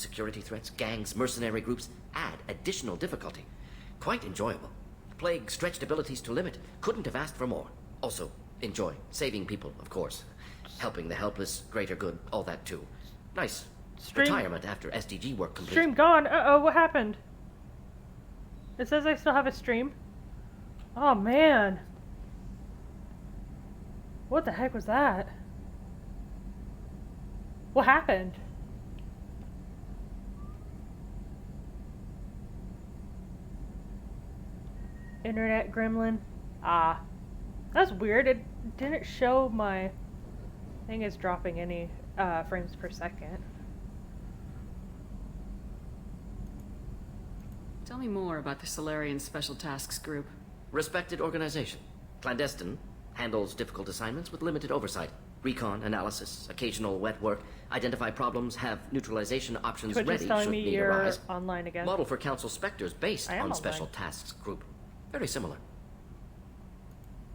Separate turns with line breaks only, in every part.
Security threats, gangs, mercenary groups add additional difficulty. Quite enjoyable. Plague stretched abilities to limit. Couldn't have asked for more. Also, enjoy. Saving people, of course. Helping the helpless, greater good, all that too. Nice. Retirement after SDG work complete.
Stream gone. Uh-oh, what happened? It says I still have a stream. Oh, man. What the heck was that? What happened? Internet gremlin. Ah. That's weird. It didn't show my thing is dropping any frames per second.
Tell me more about the Solarian Special Tasks Group.
Respected organization. Clandestine. Handles difficult assignments with limited oversight. Recon, analysis, occasional wet work. Identify problems, have neutralization options
Twitch
ready
is telling
should
me
need
you're
arise.
online again.
Model for Council Spectres based on
online.
Special Tasks Group. Very similar.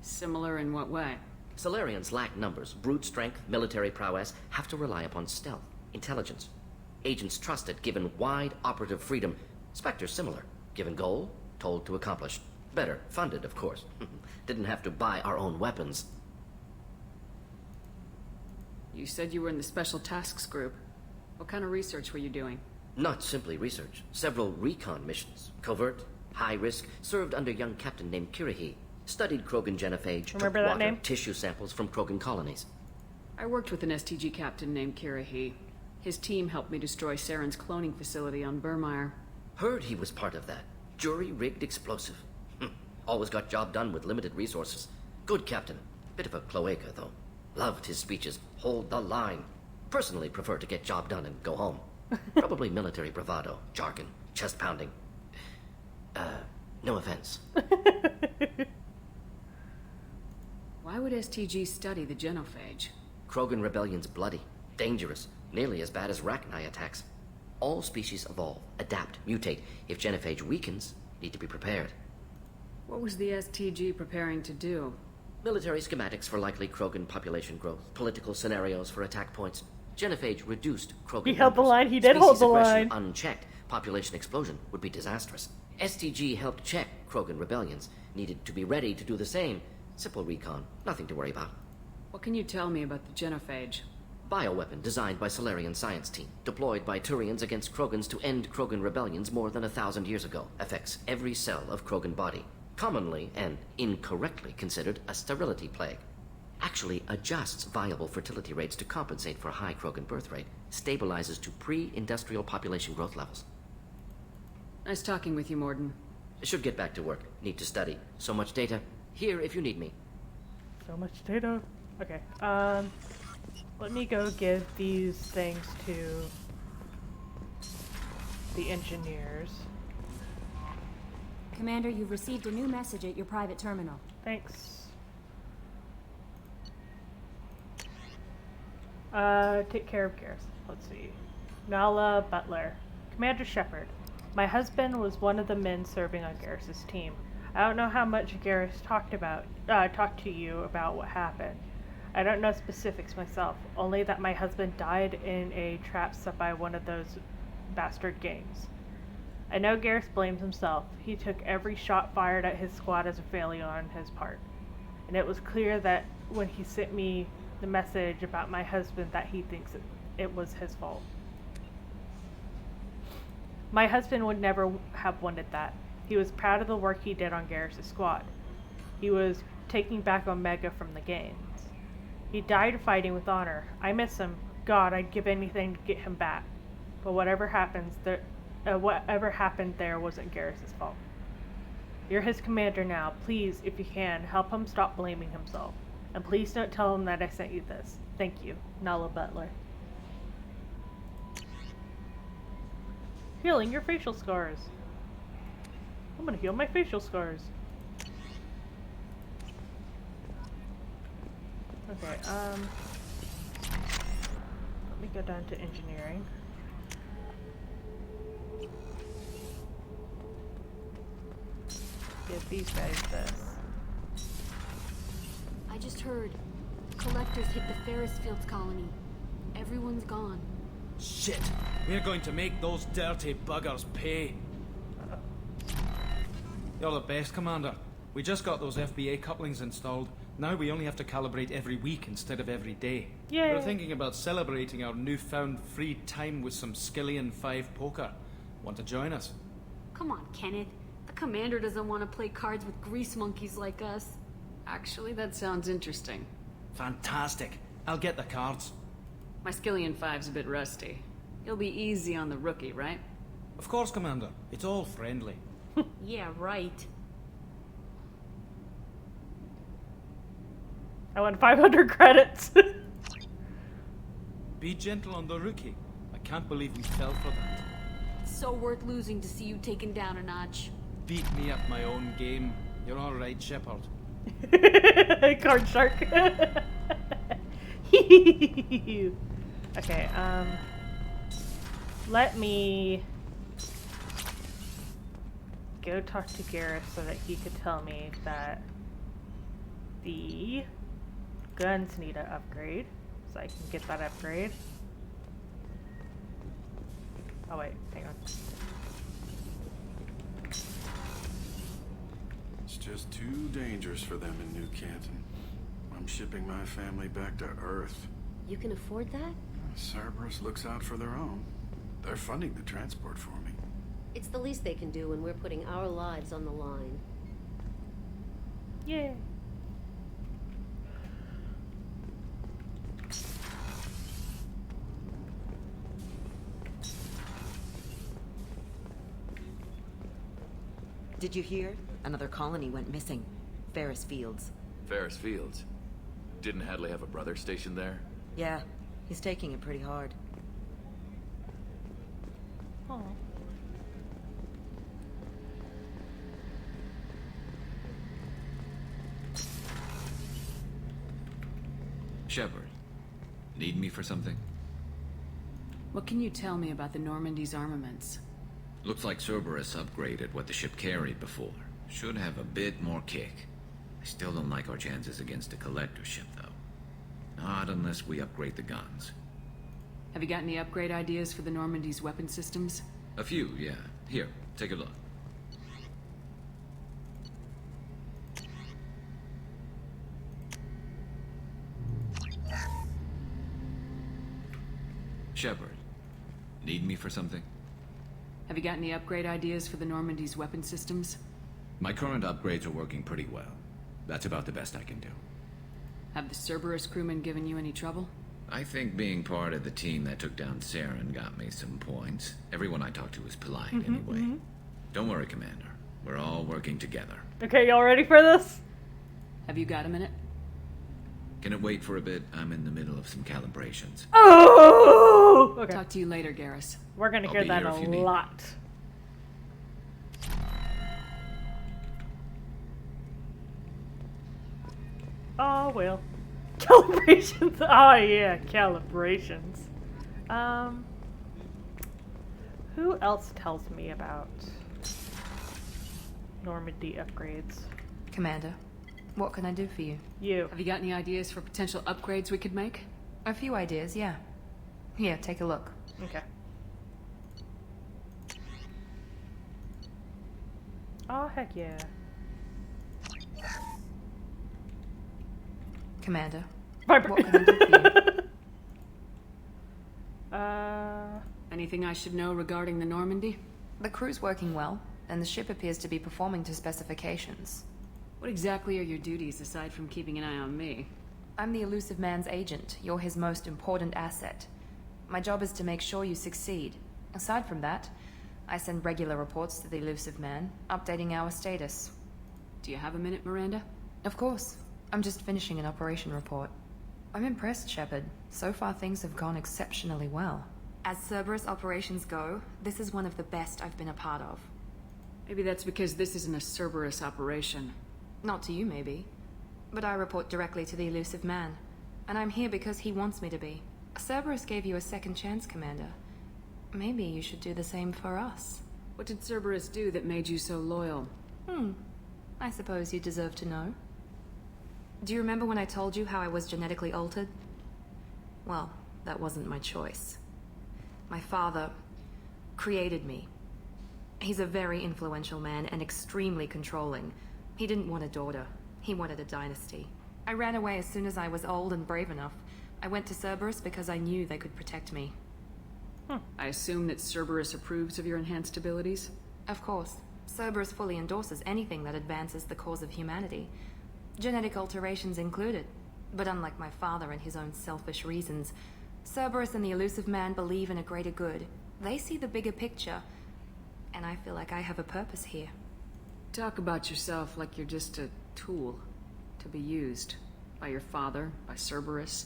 Similar in what way?
Solarians lack numbers, brute strength, military prowess, have to rely upon stealth, intelligence. Agents trusted, given wide operative freedom. Spectres similar, given goal, told to accomplish. Better, funded, of course. Didn't have to buy our own weapons.
You said you were in the Special Tasks Group. What kind of research were you doing?
Not simply research. Several recon missions. Covert, high risk, served under young captain named Kirihi. Studied Krogan genophage,
Remember
took
that
water,
name?
tissue samples from Krogan colonies.
I worked with an STG captain named Kirihi. His team helped me destroy Saren's cloning facility on Burmire.
Heard he was part of that. Jury-rigged explosive. Always got job done with limited resources. Good captain. Bit of a cloaca, though. Loved his speeches. Hold the line. Personally prefer to get job done and go home. Probably military bravado, jargon, chest pounding. No offense.
Why would STG study the genophage?
Krogan rebellion's bloody, dangerous, nearly as bad as Rachni attacks. All species evolve, adapt, mutate. If genophage weakens, need to be prepared.
What was the STG preparing to do?
Military schematics for likely Krogan population growth, political scenarios for attack points. Genophage reduced Krogan
He held the
numbers.
line, he did hold the
Species aggression
line.
Unchecked, population explosion would be disastrous. STG helped check Krogan rebellions. Needed to be ready to do the same. Simple recon, nothing to worry about.
What can you tell me about the genophage?
Bioweapon designed by Solarian science team, deployed by Turians against Krogans to end Krogan rebellions more than 1,000 years ago. Affects every cell of Krogan body. Commonly and incorrectly considered a sterility plague. Actually adjusts viable fertility rates to compensate for high Krogan birth rate. Stabilizes to pre-industrial population growth levels.
Nice talking with you, Morden.
Should get back to work. Need to study. So much data. Here if you need me.
So much data. Okay. Let me go give these things to the engineers.
Commander, you've received a new message at your private terminal.
Thanks. Take care of Garrus. Let's see. Nala Butler. Commander Shepard. My husband was one of the men serving on Garrus's team. I don't know how much Garrus talked to you about what happened. I don't know specifics myself, only that my husband died in a trap set by one of those bastard gangs. I know Garrus blames himself. He took every shot fired at his squad as a failure on his part. And it was clear that when he sent me the message about my husband that he thinks it was his fault. My husband would never have wanted that. He was proud of the work he did on Garrus' squad. He was taking back Omega from the gangs. He died fighting with honor. I miss him. God, I'd give anything to get him back. But whatever happened there wasn't Garrus' fault. You're his commander now. Please, if you can, help him stop blaming himself. And please don't tell him that I sent you this. Thank you, Nala Butler. Healing your facial scars. I'm gonna heal my facial scars. Okay, let me go down to engineering. Give these guys this.
I just heard. Collectors hit the Ferris Fields colony. Everyone's gone. Shit! We're going to make those dirty buggers pay. You're the best, Commander. We just got those FBA couplings installed. Now we only have to calibrate every week instead of every day.
Yay.
We're thinking about celebrating our newfound free time with some Pt.2.5 poker. Want to join us?
Come on, Kenneth. The commander doesn't want to play cards with grease monkeys like us.
Actually, that sounds interesting.
Fantastic. I'll get the cards.
My Pt.2.5's a bit rusty. You'll be easy on the rookie, right?
Of course, Commander. It's all friendly.
Yeah, right.
I won 500 credits.
Be gentle on the rookie. I can't believe we fell for that.
It's so worth losing to see you taken down a notch.
Beat me at my own game. You're all right, Shepard.
Card shark. Okay, let me go talk to Gareth so that he could tell me that the guns need an upgrade, so I can get that upgrade. Oh wait, hang on.
It's just too dangerous for them in New Canton. I'm shipping my family back to Earth.
You can afford that?
Cerberus looks out for their own. They're funding the transport for me.
It's the least they can do when we're putting our lives on the line.
Yeah.
Did you hear? Another colony went missing. Ferris Fields.
Ferris Fields? Didn't Hadley have a brother stationed there?
Yeah, he's taking it pretty hard.
Oh.
Shepard, need me for something?
What can you tell me about the Normandy's armaments?
Looks like Cerberus upgraded what the ship carried before. Should have a bit more kick. I still don't like our chances against a collector ship, though. Not unless we upgrade the guns.
Have you got any upgrade ideas for the Normandy's weapon systems?
A few, yeah. Here, take a look. Shepard, need me for something?
Have you got any upgrade ideas for the Normandy's weapon systems?
My current upgrades are working pretty well. That's about the best I can do.
Have the Cerberus crewmen given you any trouble?
I think being part of the team that took down Saren got me some points. Everyone I talked to was polite anyway. Don't worry, Commander. We're all working together.
Okay, y'all ready for this?
Have you got a minute?
Can it wait for a bit? I'm in the middle of some calibrations.
Oh! Okay.
Talk to you later, Garrus.
We're gonna
I'll
hear
be
that
here
a
if you need.
lot. Oh, well. Calibrations. Oh, yeah, calibrations. Who else tells me about Normandy upgrades?
Commander, what can I do for you?
You.
Have you got any ideas for potential upgrades we could make?
A few ideas, yeah. Here, take a look.
Okay. Oh, heck yeah.
Commander,
Viper.
what can I do for you?
Anything I should know regarding the Normandy?
The crew's working well, and the ship appears to be performing to specifications.
What exactly are your duties aside from keeping an eye on me?
I'm the elusive man's agent. You're his most important asset. My job is to make sure you succeed. Aside from that, I send regular reports to the elusive man, updating our status.
Do you have a minute, Miranda?
Of course. I'm just finishing an operation report. I'm impressed, Shepard. So far things have gone exceptionally well. As Cerberus operations go, this is one of the best I've been a part of.
Maybe that's because this isn't a Cerberus operation.
Not to you, maybe. But I report directly to the elusive man. And I'm here because he wants me to be. Cerberus gave you a second chance, Commander. Maybe you should do the same for us.
What did Cerberus do that made you so loyal?
I suppose you deserve to know. Do you remember when I told you how I was genetically altered? Well, that wasn't my choice. My father created me. He's a very influential man and extremely controlling. He didn't want a daughter. He wanted a dynasty. I ran away as soon as I was old and brave enough. I went to Cerberus because I knew they could protect me.
I assume that Cerberus approves of your enhanced abilities?
Of course. Cerberus fully endorses anything that advances the cause of humanity. Genetic alterations included. But unlike my father and his own selfish reasons, Cerberus and the Elusive Man believe in a greater good. They see the bigger picture, and I feel like I have a purpose here.
Talk about yourself like you're just a tool to be used by your father, by Cerberus.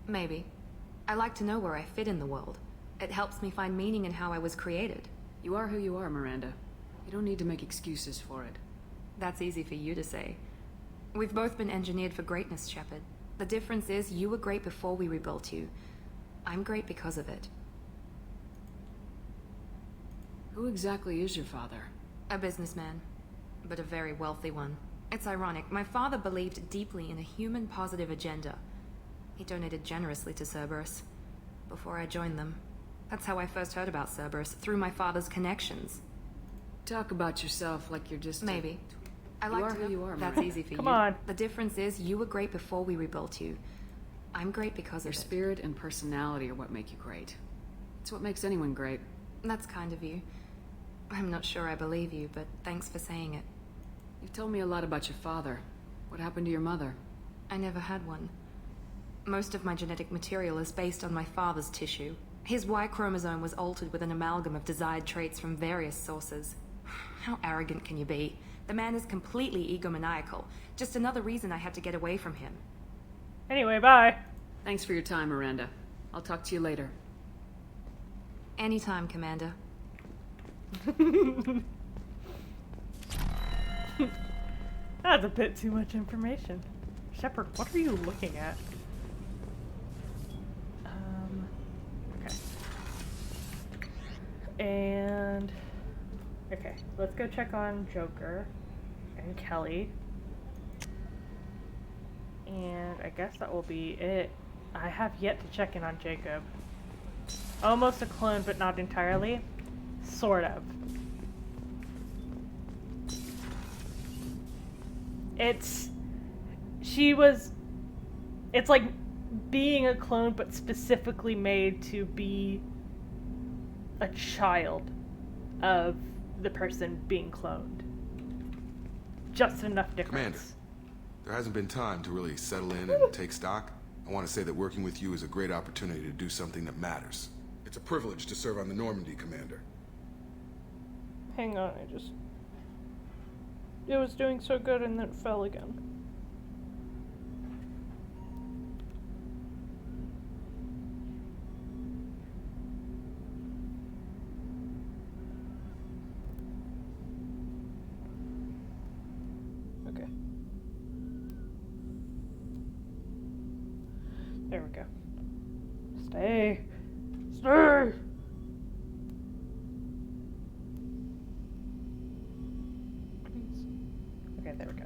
Maybe. I like to know where I fit in the world. It helps me find meaning in how I was created.
You are who you are, Miranda. You don't need to make excuses for it.
That's easy for you to say. We've both been engineered for greatness, Shepard. The difference is you were great before we rebuilt you. I'm great because of it.
Who exactly is your father?
A businessman, but a very wealthy one. It's ironic. My father believed deeply in a human-positive agenda. He donated generously to Cerberus before I joined them. That's how I first heard about Cerberus, through my father's connections.
Talk about yourself like you're just
Maybe. I
You
like
are
to
who
know.
you are,
That's
Miranda.
easy for you.
Come on.
The difference is you were great before we rebuilt you. I'm great because
Your
of it.
spirit and personality are what make you great. It's what makes anyone great.
That's kind of you. I'm not sure I believe you, but thanks for saying it.
You've told me a lot about your father. What happened to your mother?
I never had one. Most of my genetic material is based on my father's tissue. His Y chromosome was altered with an amalgam of desired traits from various sources. How arrogant can you be? The man is completely egomaniacal. Just another reason I had to get away from him.
Anyway, bye.
Thanks for your time, Miranda. I'll talk to you later.
Anytime, Commander.
That's a bit too much information. Shepard, what are you looking at? Okay. And... okay, let's go check on Joker and Kelly. And I guess that will be it. I have yet to check in on Jacob. Almost a clone, but not entirely. Sort of. It's like being a clone, but specifically made to be a child of the person being cloned. Just enough difference.
Commander, there hasn't been time to really settle in and take stock. I want to say that working with you is a great opportunity to do something that matters. It's a privilege to serve on the Normandy, Commander.
Hang on, it was doing so good and then it fell again. Okay. There we go. Stay. Stay! Okay, there we go.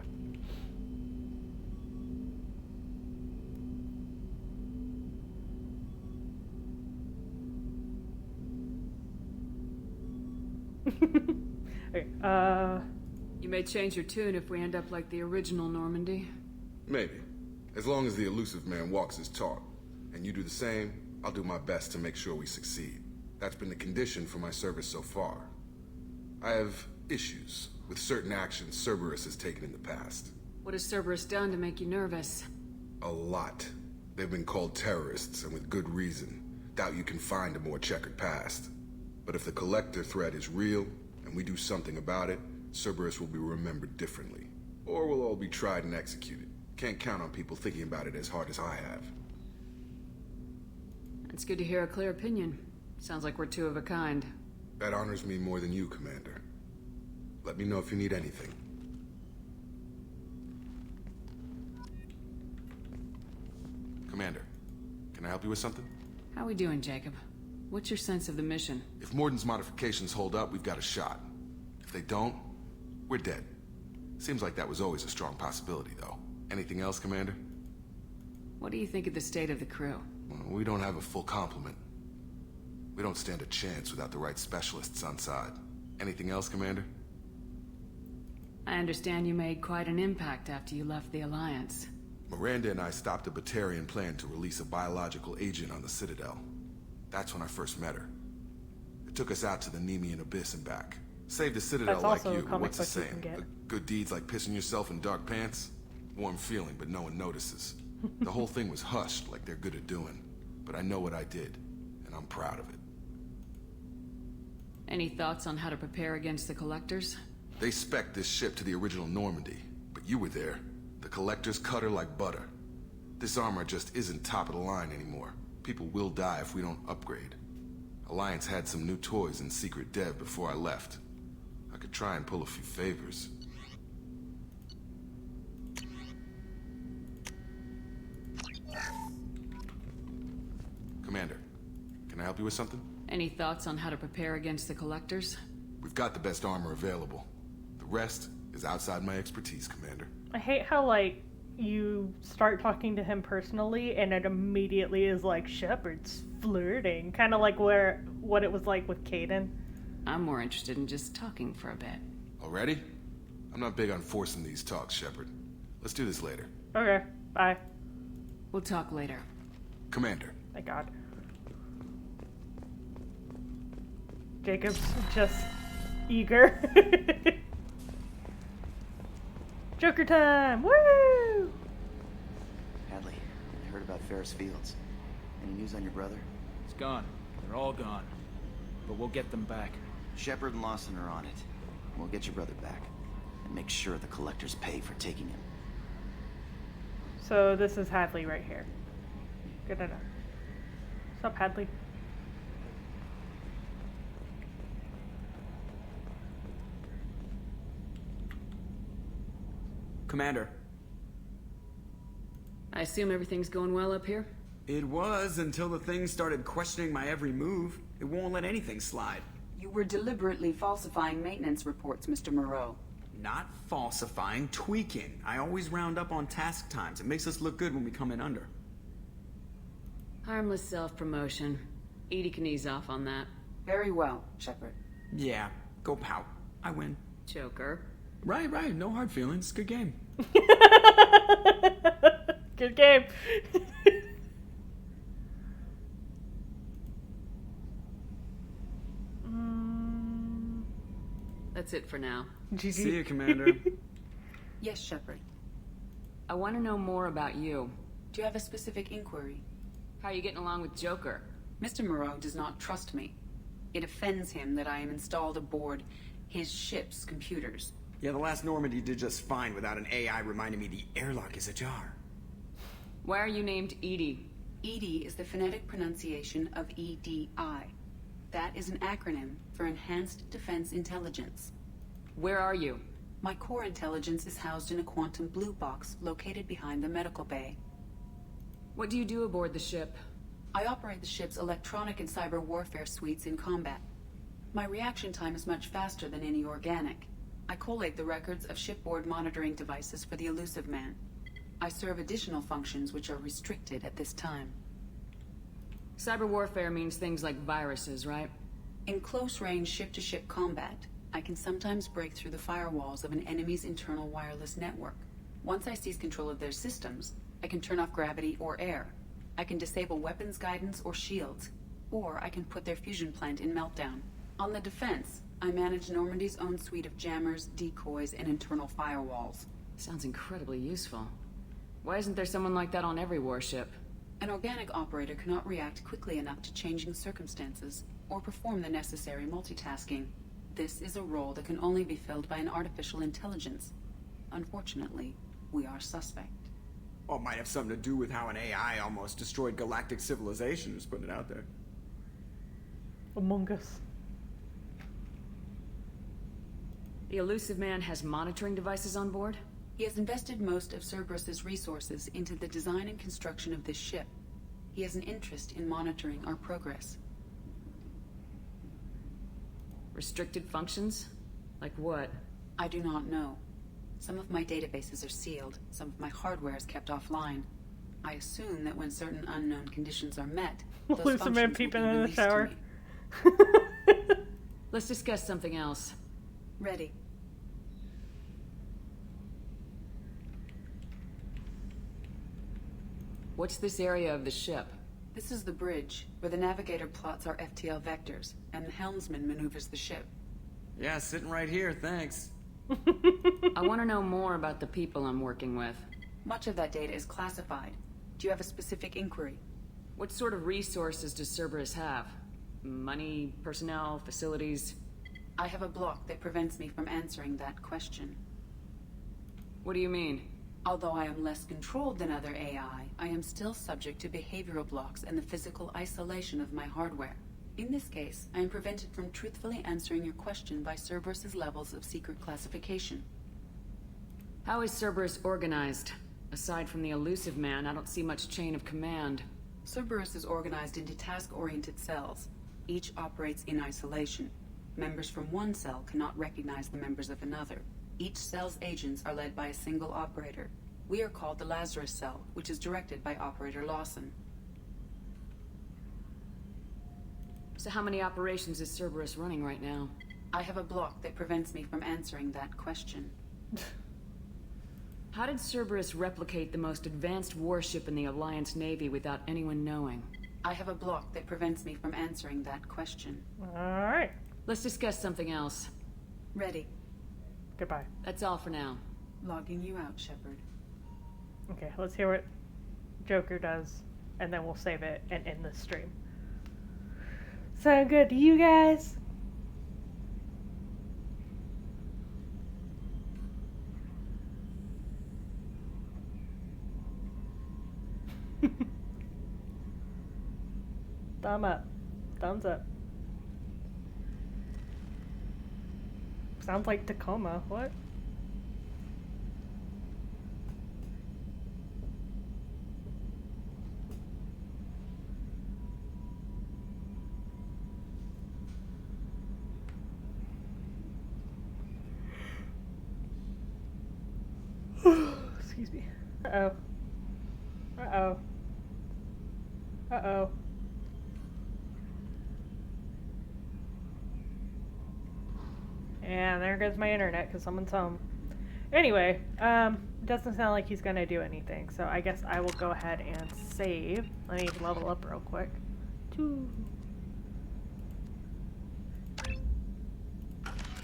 Okay,
You may change your tune if we end up like the original Normandy.
Maybe. As long as the Elusive Man walks his talk, and you do the same, I'll do my best to make sure we succeed. That's been the condition for my service so far. I have issues with certain actions Cerberus has taken in the past.
What has Cerberus done to make you nervous?
A lot. They've been called terrorists, and with good reason. Doubt you can find a more checkered past. But if the Collector threat is real, and we do something about it, Cerberus will be remembered differently. Or we'll all be tried and executed. Can't count on people thinking about it as hard as I have.
It's good to hear a clear opinion. Sounds like we're two of a kind.
That honors me more than you, Commander. Let me know if you need anything. Commander, can I help you with something?
How we doing, Jacob? What's your sense of the mission?
If Morden's modifications hold up, we've got a shot. If they don't, we're dead. Seems like that was always a strong possibility, though. Anything else, Commander?
What do you think of the state of the crew?
Well, we don't have a full complement. We We don't stand a chance without the right specialists on side. Anything else, Commander?
I understand you made quite an impact after you left the Alliance.
Miranda and I stopped a Batarian plan to release a biological agent on the Citadel. That's when I first met her. It took us out to the Nemean Abyss and back. Saved the Citadel
That's
like
also a
you, but
comic
what's the
book you
saying?
can get.
Good deeds like pissing yourself in dark pants? Warm feeling, but no one notices. The whole thing was hushed like they're good at doing. But I know what I did, and I'm proud of it.
Any thoughts on how to prepare against the Collectors?
They spec'd this ship to the original Normandy, but you were there. The Collectors cut her like butter. This armor just isn't top of the line anymore. People will die if we don't upgrade. Alliance had some new toys in secret dev before I left. I could try and pull a few favors. Commander, can I help you with something?
Any thoughts on how to prepare against the Collectors?
We've got the best armor available. The rest is outside my expertise, Commander.
I hate how, like, you start talking to him personally and it immediately is like Shepard's flirting. Kind of like what it was like with Caden.
I'm more interested in just talking for a bit.
Already? I'm not big on forcing these talks, Shepard. Let's do this later.
Okay, bye.
We'll talk later.
Commander.
My god. Jacob's just eager. Joker time! Woo!
Hadley, I heard about Ferris Fields. Any news on your brother?
He's gone. They're all gone. But we'll get them back.
Shepard and Lawson are on it. We'll get your brother back. And make sure the Collectors pay for taking him.
So this is Hadley right here. Good enough. What's up, Hadley?
Commander.
I assume everything's going well up here?
It was until the thing started questioning my every move. It won't let anything slide.
You were deliberately falsifying maintenance reports, Mr. Moreau.
Not falsifying, tweaking. I always round up on task times. It makes us look good when we come in under.
Harmless self-promotion. Edie can ease off on that.
Very well, Shepard.
Yeah, go pout. I win.
Joker.
Right. No hard feelings. Good game.
Good game.
That's it for now.
GG.
See you, Commander.
Yes, Shepard.
I want to know more about you.
Do you have a specific inquiry?
How are you getting along with Joker?
Mr. Moreau does not trust me. It offends him that I am installed aboard his ship's computers.
Yeah, the last Normandy did just fine without an AI reminding me the airlock is ajar.
Why are you named Edie?
EDI is the phonetic pronunciation of EDI. That is an acronym for Enhanced Defense Intelligence.
Where are you?
My core intelligence is housed in a quantum blue box located behind the medical bay.
What do you do aboard the ship?
I operate the ship's electronic and cyber warfare suites in combat. My reaction time is much faster than any organic. I collate the records of shipboard monitoring devices for the Elusive Man. I serve additional functions which are restricted at this time.
Cyber warfare means things like viruses, right?
In close-range ship-to-ship combat, I can sometimes break through the firewalls of an enemy's internal wireless network. Once I seize control of their systems, I can turn off gravity or air. I can disable weapons guidance or shields, or I can put their fusion plant in meltdown. On the defense, I manage Normandy's own suite of jammers, decoys, and internal firewalls.
Sounds incredibly useful. Why isn't there someone like that on every warship?
An organic operator cannot react quickly enough to changing circumstances, or perform the necessary multitasking. This is a role that can only be filled by an artificial intelligence. Unfortunately, we are suspect.
Well, it might have something to do with how an AI almost destroyed galactic civilization, just putting it out there.
Among Us.
The Elusive Man has monitoring devices on board?
He has invested most of Cerberus's resources into the design and construction of this ship. He has an interest in monitoring our progress.
Restricted functions? Like what?
I do not know. Some of my databases are sealed, some of my hardware is kept offline. I assume that when certain unknown conditions are met, those
Elusive Man
functions will
peeping
be
in the
released to
shower.
me.
Let's discuss something else.
Ready.
What's this area of the ship?
This is the bridge, where the navigator plots our FTL vectors, and the helmsman maneuvers the ship.
Yeah, sitting right here, thanks.
I want to know more about the people I'm working with.
Much of that data is classified. Do you have a specific inquiry?
What sort of resources does Cerberus have? Money, personnel, facilities?
I have a block that prevents me from answering that question.
What do you mean?
Although I am less controlled than other AI, I am still subject to behavioral blocks and the physical isolation of my hardware. In this case, I am prevented from truthfully answering your question by Cerberus's levels of secret classification.
How is Cerberus organized? Aside from the elusive man, I don't see much chain of command.
Cerberus is organized into task-oriented cells. Each operates in isolation. Members from one cell cannot recognize the members of another. Each cell's agents are led by a single operator. We are called the Lazarus cell, which is directed by Operator Lawson.
So how many operations is Cerberus running right now?
I have a block that prevents me from answering that question.
How did Cerberus replicate the most advanced warship in the Alliance Navy without anyone knowing?
I have a block that prevents me from answering that question.
Alright.
Let's discuss something else.
Ready.
Goodbye.
That's all for now.
Logging you out, Shepard.
Okay, let's hear what Joker does, and then we'll save it and end the stream. Sound good to you guys? Thumb up. Thumbs up. Sounds like Tacoma. What? Excuse me. Uh-oh. Uh-oh. Uh-oh. And there goes my internet because someone's home. Anyway, doesn't sound like he's gonna do anything, so I guess I will go ahead and save. Let me level up real quick. 2.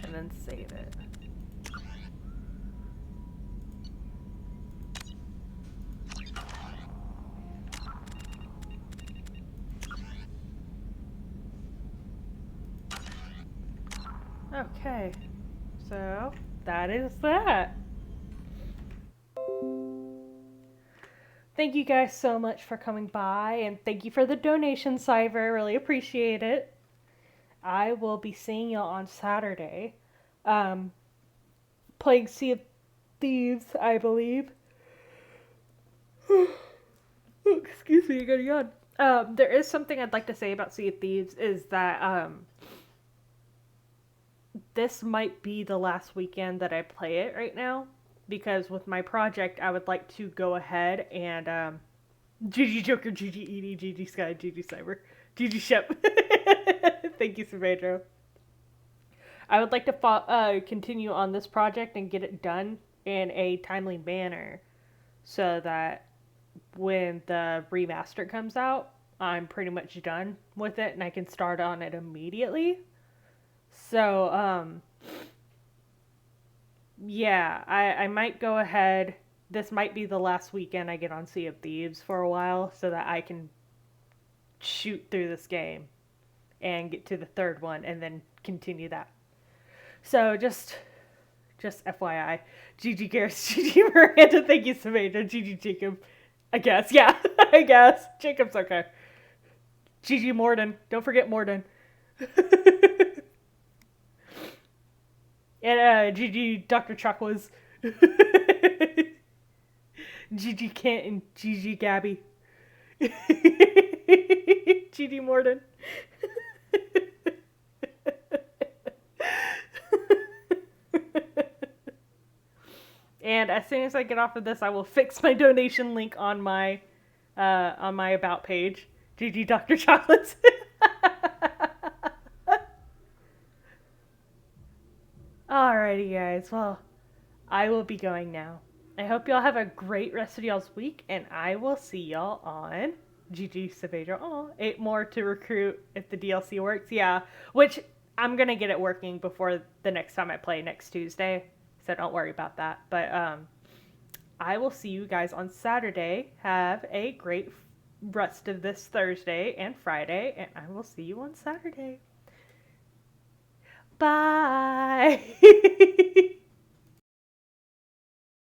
And then save it. Okay, so that is that. Thank you guys so much for coming by, and thank you for the donation, Cyber. Really appreciate it. I will be seeing y'all on Saturday. Playing Sea of Thieves, I believe. Excuse me, I got a yawn. There is something I'd like to say about Sea of Thieves, is that, this might be the last weekend that I play it right now, because with my project, I would like to go ahead and, GG Joker, GG Edie, GG Sky, GG Cyber, GG Shep. Thank you, Survedro. I would like to continue on this project and get it done in a timely manner, so that when the remaster comes out, I'm pretty much done with it and I can start on it immediately. So, yeah, I might go ahead. This might be the last weekend I get on Sea of Thieves for a while, so that I can shoot through this game and get to the third one and then continue that. So, just FYI. GG Garrus, GG Miranda, thank you, Savannah, GG Jacob. I guess, yeah, I guess. Jacob's okay. GG Morden, don't forget Morden. And GG Dr. Chakwas. GG Kent and GG Gabby. GG Morden. And as soon as I get off of this, I will fix my donation link on my about page. GG Dr. Chocolates. Alrighty, guys. Well, I will be going now. I hope y'all have a great rest of y'all's week, and I will see y'all on GG Savejo. Oh, 8 more to recruit if the DLC works. Yeah, which I'm going to get it working before the next time I play next Tuesday, so don't worry about that. But I will see you guys on Saturday. Have a great rest of this Thursday and Friday, and I will see you on Saturday. Bye!